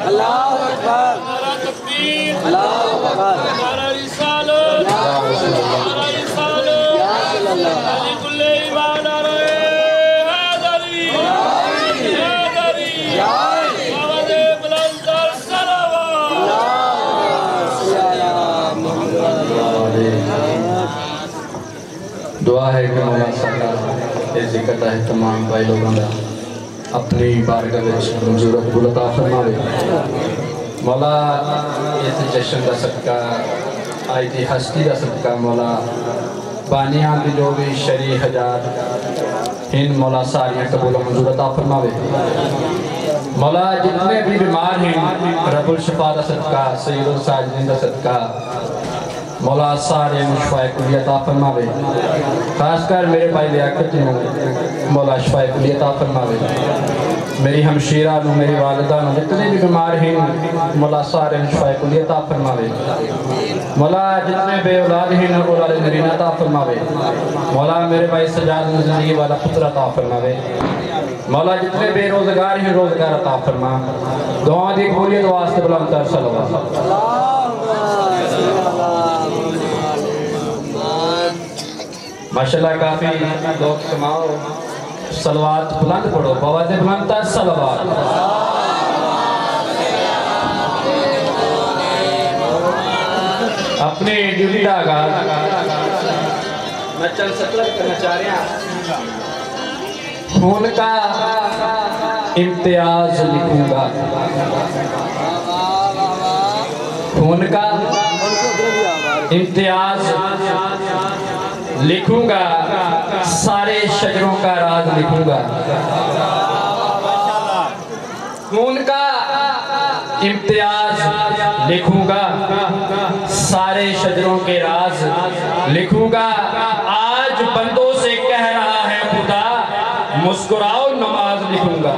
अल्लाहु अकबर, नारा तकबीर, अल्लाहु अकबर, नारा रिसालत, नारा रिसालत, या अल्लाह, अली कुल्ले ईमान आ रहे हैदरी, हैदरी, आवाज़ बुलंद कर सलावत, दुआ है कि मौला साडा ये जिक्र है तमाम भाई लोगों का अपनी बारगाह में मंजूर कबूल अता फरमावे। मौला इस जश्न का सदका आई की हस्ती का सदका मौला बानियां की जो भी शरी हजात इन मौला सारियां कबूल मंजूर अता फरमावे। मौला जितने भी बीमार हैं रब्बुल शिफा का सदका सय्यदुल साजिदीन का सदका मौला सारे मुशफ़ाए कुली अता फरमावे। खासकर मेरे भाई लियाकत नूं मौला शिफाए कुली अता फरमावे। मेरी हमशीरा नूं मेरी वालिदा नूं जितने भी बीमार हैं मौला सारे शिफाए कुली अता फरमावे। मौला जितने बे औलाद हैं औलाद नरीना अता फरमावे। मौला मेरे भाई सजाद नूं ज़िंदगी वाला पुत्र अता फरमावे। मौला जितने बेरोजगार हैं रोजगार अता फरमा। दुआ दी कबूलियत वास्ते बुलंद कर सलावत। माशाल्लाह काफी लोग कमाओ सलवात बुलंद पढ़ो बाबा बुलंद तर सलवात। अपने ड्यूटी का आगाज मैं चल सकल करना चाह रहा खून का इम्तियाज लिखूंगा, खून का इम्तियाज लिखूंगा, सारे शजरों का राज लिखूंगा। खून का इम्तियाज लिखूंगा, सारे शजरों के राज लिखूंगा। आज बंदों से कह रहा है खुदा मुस्कुराओ नमाज लिखूंगा।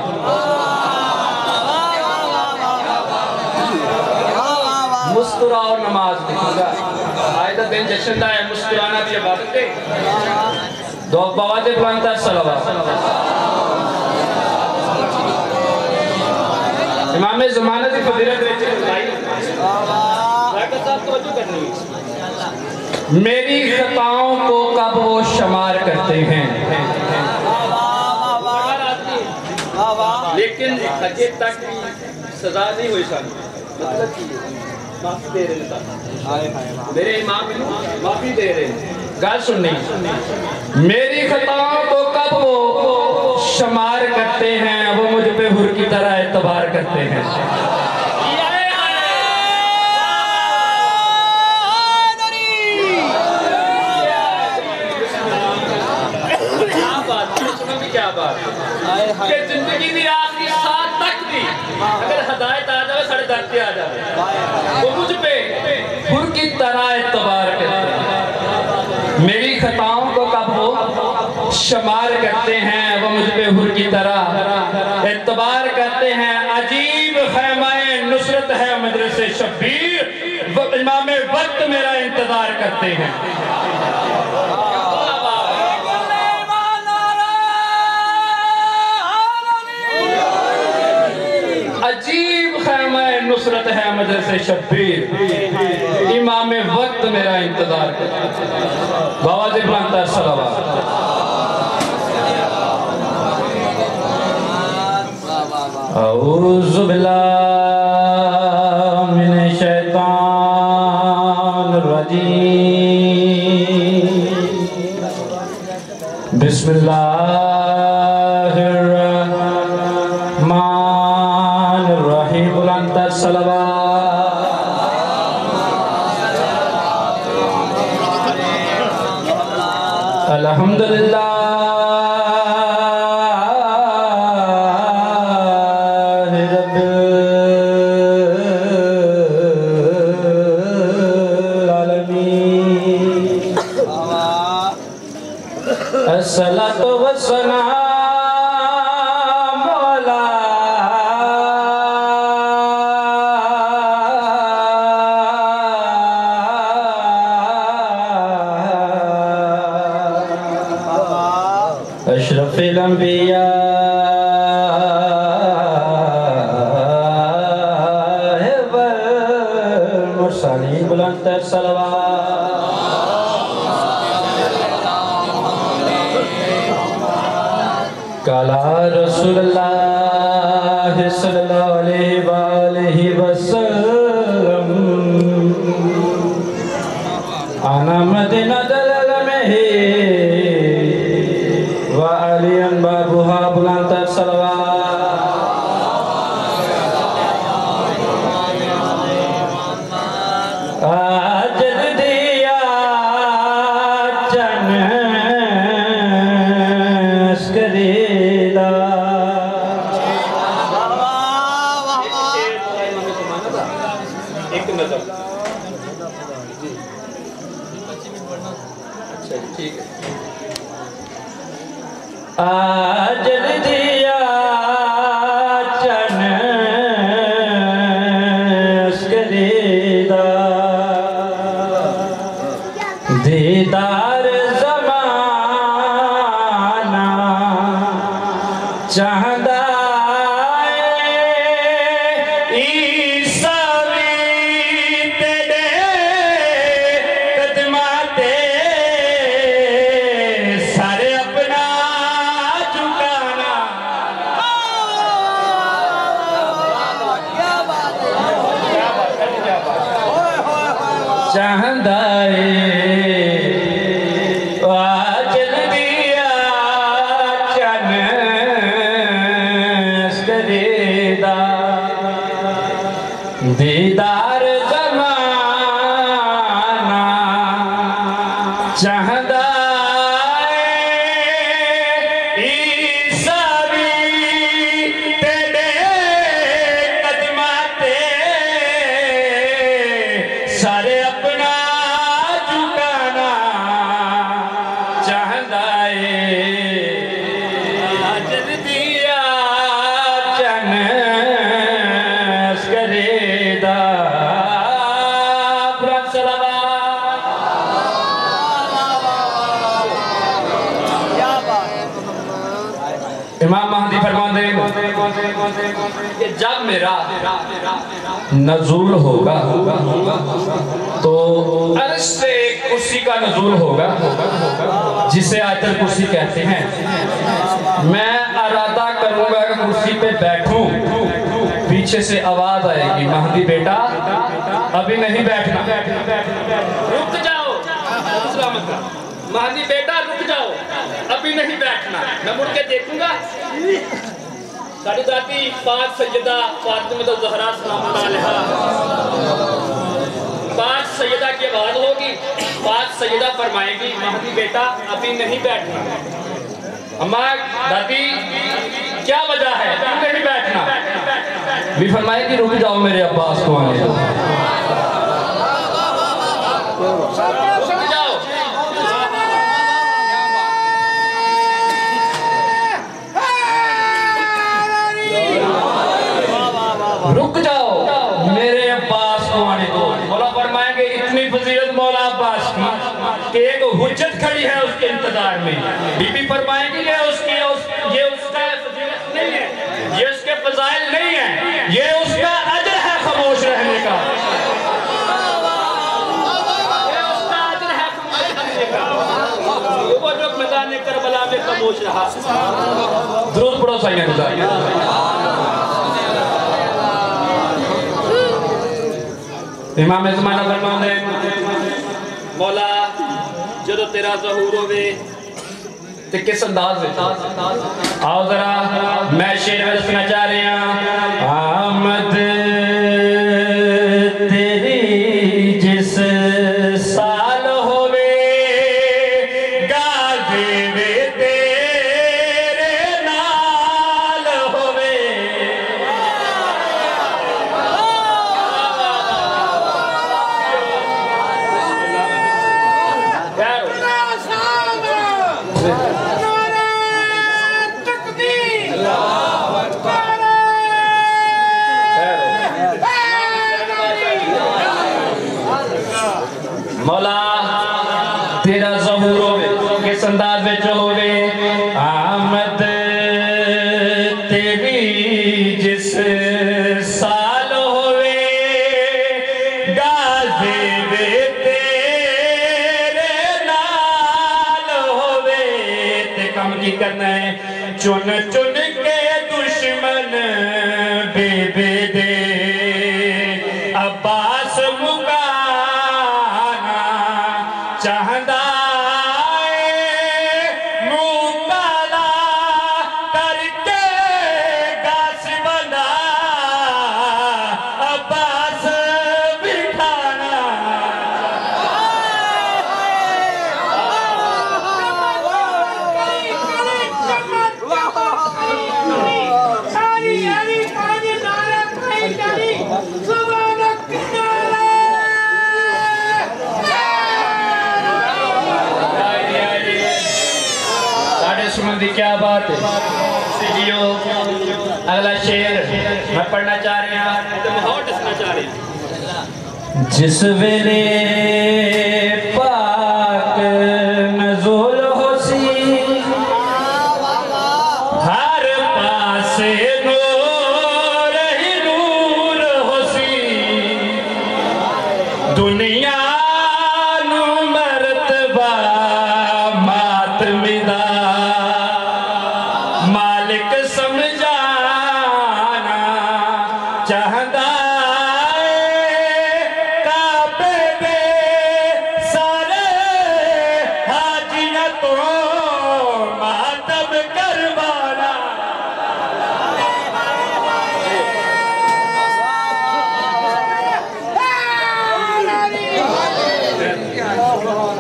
मुस्कुराओ नमाज लिखूंगा। आज का दिन जश्न का है, मुस्कुराना भी इबादत है। दो बाबा दे बुलंद तर सलावत। इमाम ज़माना की फजीलत विच बताई लाकत साहब तवज्जो करनी है। मेरी खताओं को कब वो शुमार करते हैं लेकिन अजे तक सजा नहीं हुई सारी। मतलब माफी दे रहे हैं, मेरे इमाम माफी दे रहे हैं। गल सुननी, मेरी खताओं को कब वो शुमार करते हैं वो मुझ पे हुर की तरह एतबार करते हैं। क्या बात कि जिंदगी की आखिरी साथ तक भी अगर हदायत आ जाए साढ़े दर पे आ जाए वो मुझ पे हुर की तरह एतबार करते हैं। मेरी खताओं को कब वो शुमार करते हैं वो मुझ पे हुर की तरह एतबार करते हैं। अजीब खैमाए नुसरत है मदरसे शब्बीर, इमाम वक्त मेरा इंतजार करते हैं। अजीब खैमाए नुसरत है मदरसे शब्बीर, इमाम वक्त मेरा इंतजार करते हैं। बाबा जी बुलंद तर सलावत। औज़ु बिल्लाहि मिनश शैतानिर रजीम। बिस्मिल्लाहिर रहमानिर रहीम। बुलंद तर सलावत। अल्हम्दुलिल्लाह अस्सलातु वस्सलाम अला अशरफिल अंबिया सलवात काला रसूलुल्लाह सल्लल्लाहु अलैहि वसल्लम आना मदीना दलल में ही व अलियन बाबूहा बुलंद सलवात आजल दिया चन अस्करीदा दीदार ज़माना चाहदा दीदार ज़माना चाहदा ईसावी तेरे कदमां ते सारे अपना झुकाना चाहदा अजल दिया चन इमाम महदी फरमाते कि जब मेरा नज़ूल होगा तो अर्श से एक कुर्सी का नज़ूल होगा जिसे आयतुल कुर्सी कहते हैं। मैं इरादा करूंगा कि कुर्सी पे बैठूं, पीछे से आवाज आएगी महदी बेटा अभी नहीं बैठना, रुक जाओ। महदी बेटा रुक जाओ अभी नहीं बैठना। मैं मुड़ के देखूंगा साड़ी दाती पाक सैयदा फातिमा ज़हरा सलामुल्लाह अलैहा, पाक सैयदा की आवाज होगी, पाक सैयदा फरमाएगी महदी बेटा अभी नहीं बैठना। अम्मा दादी क्या वजह है नहीं बैठना? भी फरमाएगी रुक जाओ मेरे अब्बास को आने दो। रुक जाओ मेरे अब्बास को आने दो। मौला फरमाएंगे इतनी फजीलत मौला अब्बास की कि एक हुज्जत खड़ी है उसके इंतजार में। बीबी फरमाएंगी ये उसका फजीलत नहीं है, ये उसके फजाइल नहीं है, ये उसका अजर है खामोश रहने का, ये उसका अजर है खामोश रहने का। वो जो मैदान करबला में खामोश रहा। दुरूद पढ़ो साईं गुज़ार। इमाम ज़माना फरमाते मौला जदों तेरा ज़हूर होवे ते किस अंदाज में आओ जरा मैं शेर में सुना चाह रही हूं। आमद तेरी जिस साल होवे गाजे वे तेरे नाल होवे। मौला तेरा ज़हूर होवे किस अंदाज विच होवे। आमद तेरी जिस साल होवे गाजे वे चुन के दुश्मन बेबे दे अब्बास मुकाना चाहता मुकाला करके गास बना अब्बास बिठाना। क्या बात है सीजीओ। अगला शेर मैं पढ़ना चाह रहा हूं, माहौल दसना चाह रहा हूं। जिस वेले पाक नज़ुल होसी हर पासे नूर ही नूर होसी दुनिया नू मर्तबा मातमिदा मालिक समझाना चाहता काबे दे सारे हाजिया तो मातम करवाना।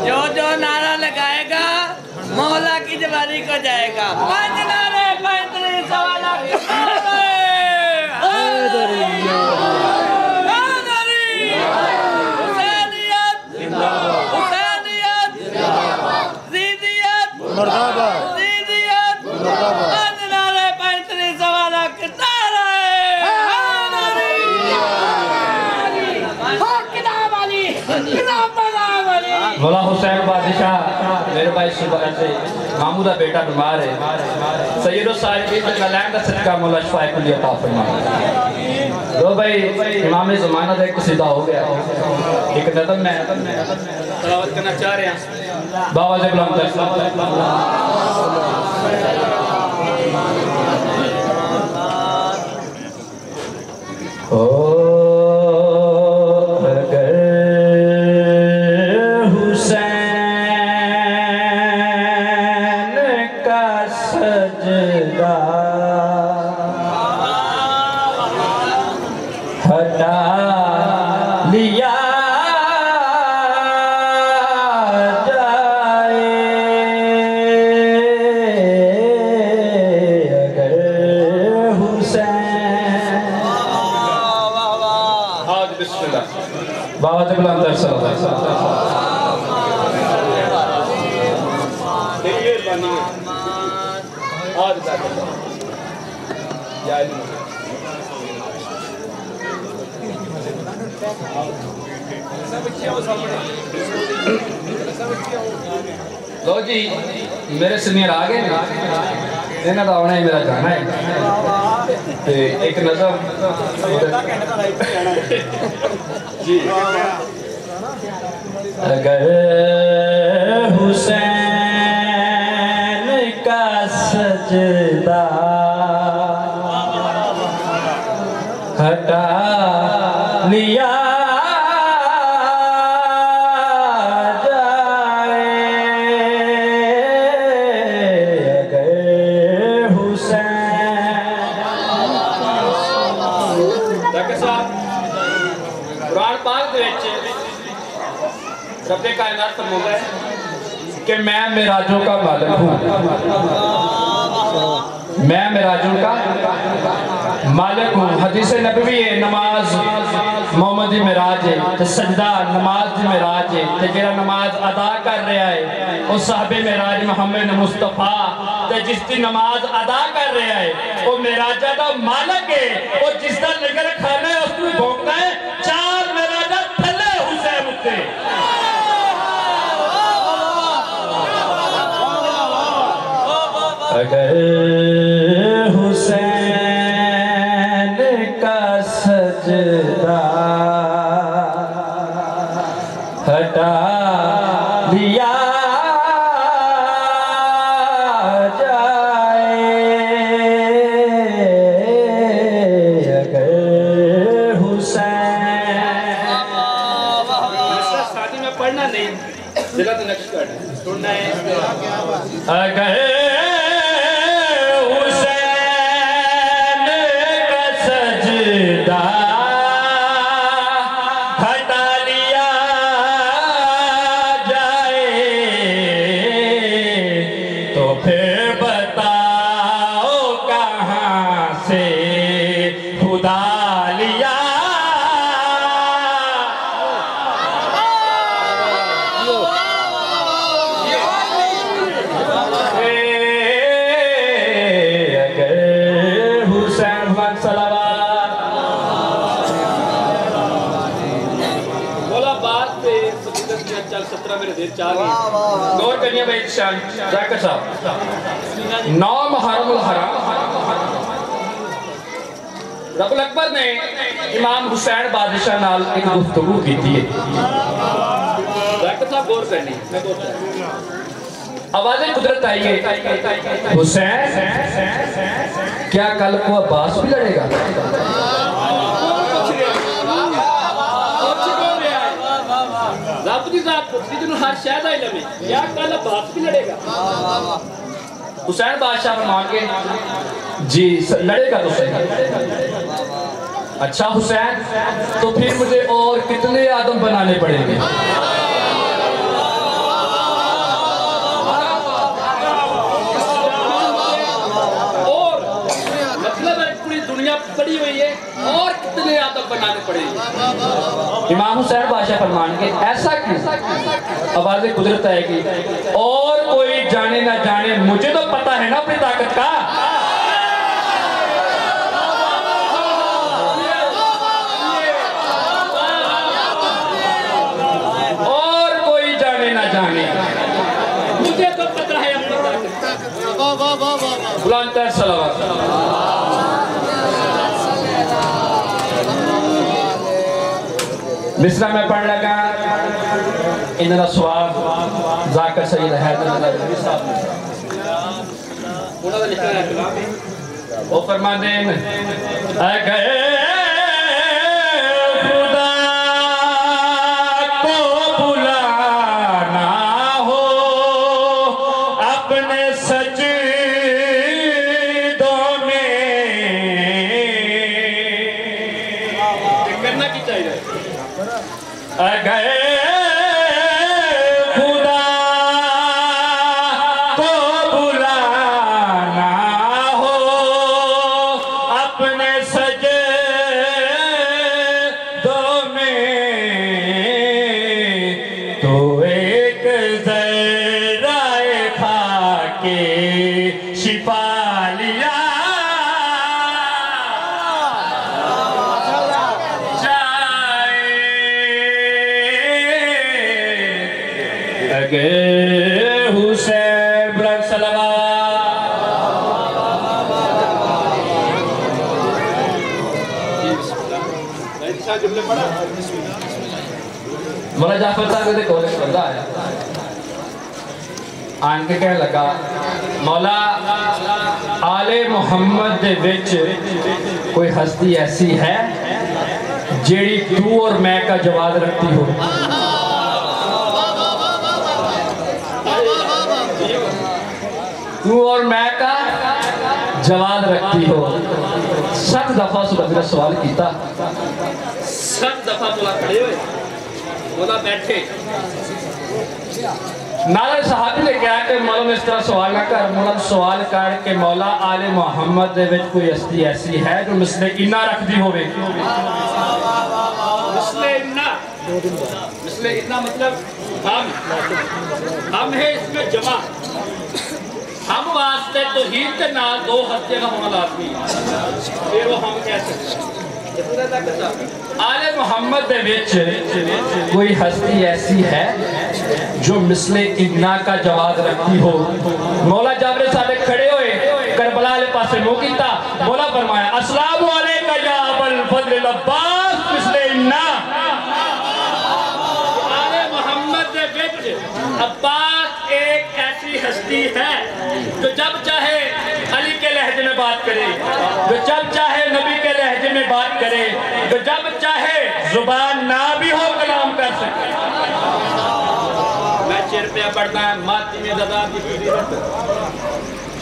जो जो नारा लगाएगा मौला की जवानी को जाएगा। पांच नारे 35 सवा लाख मौला हुसैन बादशाह मेरे भाई सुबह से मामू का बेटा बीमार है। सैयदो साहिब नलैन का सदका मौला शफाए कुली अता फरमाए। तो भाई इमाम ज़माना का एक कसीदा हो गया, एक नज़म मैं तलावत करना चाह रहा हूं। बाबा जी गुलाम ओ हटा लिया जाए अगर हुसैन। आज बिस्मिल्लाह बाबा जी गुलाम दर सल्लल्लाहु अलैहि वसल्लम। लो जी मेरे सीनियर आ गए, इन्हों का आना ही मेरा जाना है। ते एक नज़म जी अगर हुसैन का सजदा हटा लिया रब्बे कायनात फरमाता है कि मैं मेराजों का मालिक हूँ, मैं मेराजों का मालिक हूँ। हदीस नबवी है नमाज मोहम्मद दी मेराज है, तो सजदा नमाज दी मेराज है, तो जेड़ा नमाज अदा कर रहा है वो साहबे मेराज मोहम्मद मुस्तफा, तो जिसकी नमाज अदा कर रहा है वो मेराजा का मालिक है। और जिसका लंगर खाना है उसको भोगता है। चार मेराजा थले हुसैन उत्ते अगर हुसैन का सजदा हटा लिया जाए गए हुसैन का सजदा हटा लिया जाए तो फिर बताओ कहाँ से खुदा लिया। गौर करिए भाई जाकर साहब 9 मुहर्रम हराम रब्बुल अकबर ने इमाम हुसैन बादशाह नाल एक गुफ्तगू की थी। जाकर साहब गौर करनी आवाज़ कुदरत आई है हुसैन क्या कल को अब्बास भी लड़ेगा? हुसैन बादशाह फरमान के जी लड़ेगा तो सही। अच्छा हुसैन तो फिर मुझे और कितने आदम बनाने पड़ेंगे? और मतलब पूरी दुनिया पड़ी हुई है और कितने आदम बनाने पड़ेंगे? इमाम हुसैन बादशाह फरमान के ऐसा क्यों? आवाज़ कुदरत आएगी और कोई जाने ना जाने मुझे तो पता है ना अपनी ताकत का। और कोई जाने ना जाने मुझे तो पता है अपनी ताकत। बुलंद सलावत मिसरा में पढ़ लगा इनका स्वाब जाकर सईद हैदर वो फरमाते हैं गए खुदा को बुलाना हो अपने सजदों में करना की चाहिए गए खुदा को बुलाना हो अपने सजदों में तो एक ज़राए खाके शिफा लिया हुसैन बुलंद मौला जाफर साहब दे कोल बंदा आया आन के कहने लगा मौला आले मुहम्मद दे विच कोई हस्ती ऐसी है जेड़ी तू और मैं का जवाब रखती हो? तू और मैं का जवाब रखती हो। 7 दफा सुबह सवाल किया 7 दफा बोला खड़े हुए बोला बैठे नाले साहबी ने कहा कि मौला ने इस तरह सवाल ना कर मौला सवाल कर के मौला आले मुहम्मद दे विच कोई हस्ती ऐसी है जो मिसले इन्ना रखती होवे? मिसले इन्ना मतलब हम है इसमें जमा हम वास्ते तो हीर के नाल 2 हस्ते का होना लाजमी है फिर वो हम कह सकते आले मोहम्मद दे विच कोई हस्ती ऐसी है जो मिसले इन्ना का जवाब रखती हो? मौला जाबरे साहब खड़े हुए करबला वाले पासे मुंह कीता मौला फरमाया अस्सलामु अलैका या अबुल फजल अब्बास मिसले इन्ना। आले मोहम्मद दे विच अब्बास एक ऐसी हस्ती है जो जब चाहे अली के लहजे में बात करे जो जब चाहे नबी के लहजे में बात करे जो जब चाहे जुबान ना भी हो कलाम कर सके। मैं शेर पे पढ़ना है माती में दादा की फजीलत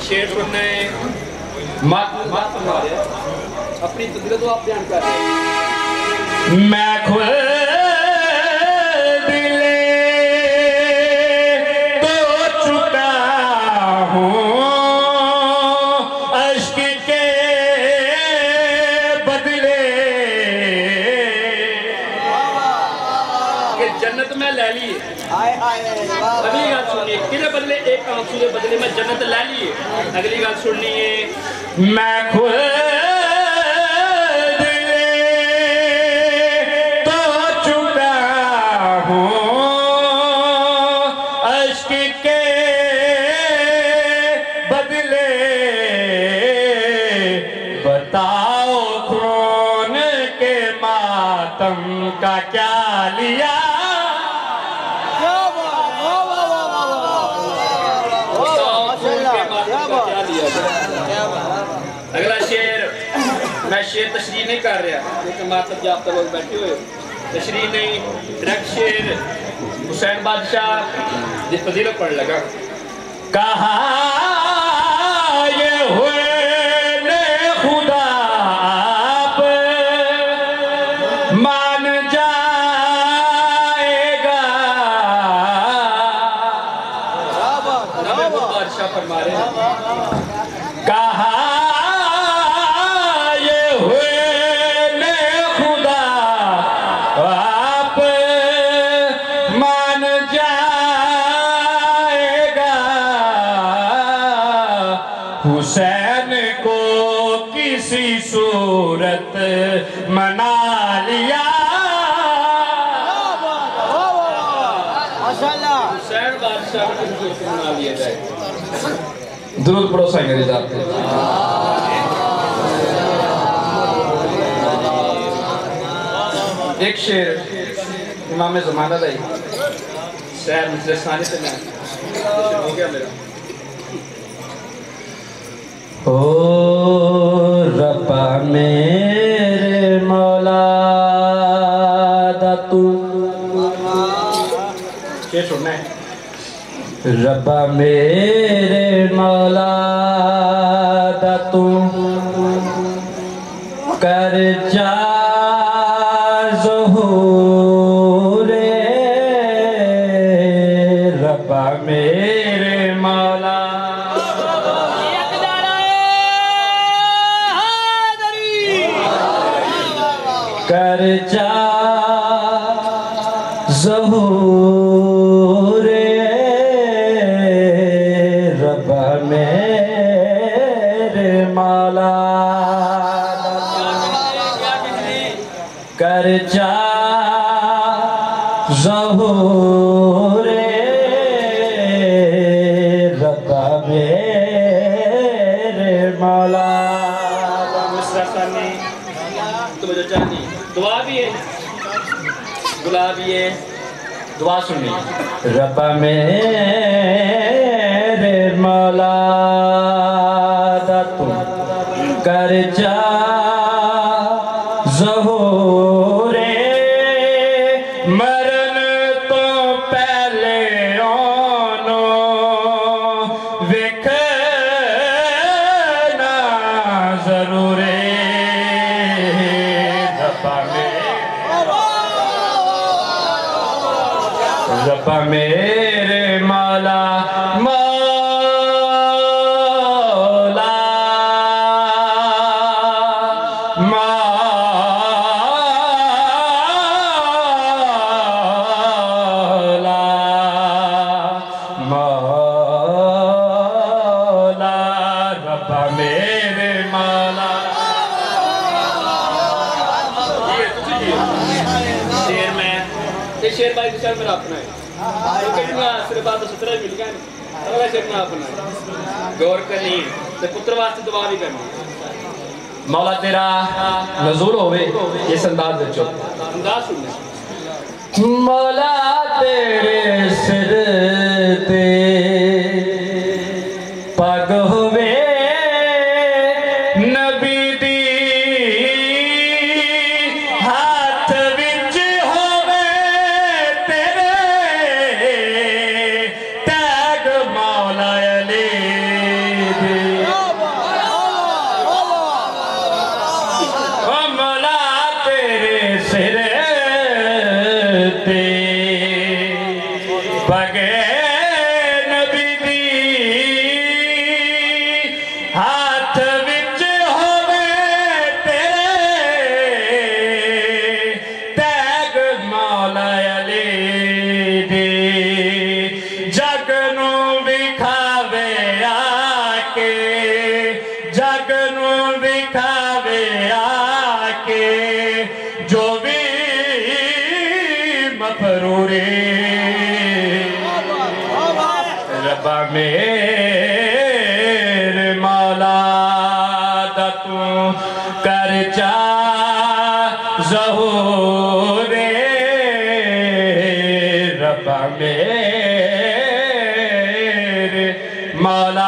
शेर सुनने मात सुना रहे अपनी फजीलत आप बयान कर रहे हैं मैं खुद दिले तो चुका हूँ अश्क के बदले कि जन्नत में ले लिए अगली बात सुनिए किधर बदले एक आंसू के बदले में जन्नत ले लिए अगली बात सुनिए मैं खुद तो चुका हूँ अश्क के बदले बताओ खून के मातम का क्या लिया अगला शेर मैं शेर तशरीह नहीं कर रहा क्योंकि मातब जाफ्ता लोग बैठे हुए तशरीह नहीं डायरेक्ट शेर हुसैन बादशाह जिस फजीलत पढ़ लगा कहा ये हुए ने खुदा आप मान जाएगा बादशाह फरमा रहे कहा ये हुए ने खुदा आप मान जाएगा हुसैन को किसी सूरत मना लिया हुसैन बादशाह को किसी सूरत मना लिया जाए दुरूद पढ़ो साईं रिज़ा पे एक शेर इमाम ज़माना दा शहर मजलिसानी से मैं हो गया मेरा ओ रब्बा मेरे मौला दा तू शेर सुनना है रब्बा मेरे मौला दा तू कर जा ज़हूरे रब्बा मेरे मौला कर जा ज़हूरे रब्बा मेरे मौला कर जा ज़हूरे रब्बा मेरे मौला दुआ भी है गुलाब भी है दुआ सुननी रब्बा मेरे मौला दा तू कर जा ज़हूरे मरन तो पहले ओनो वेखना जरूर रब्बा मेरे मौला मौला मौला मौला रब्बा मेरे मौला शेर में ये शेर भाई के मेरा अपना है सिर्फ बात सुतरा मिल गया अगला शेर में अपना है गौर करनी तो पुत्र वास्ते दुआ भी करनी मौला तेरा नज़ूर होवे इस अंदाज विच अंदाज सुनना मौला तेरे सिर ते पग होवे नबी दी हाथ विच होवे तेरे सिर ते बगैर नबी दी हाथ विच होवे तेरे तैग मौला अली दी जग नू विखावे आके जग नू विखावे आके जो भी मफरूरे रब्बा मेरे मौला दा तू कर चा ज़हूरे रब्बा मेरे मौला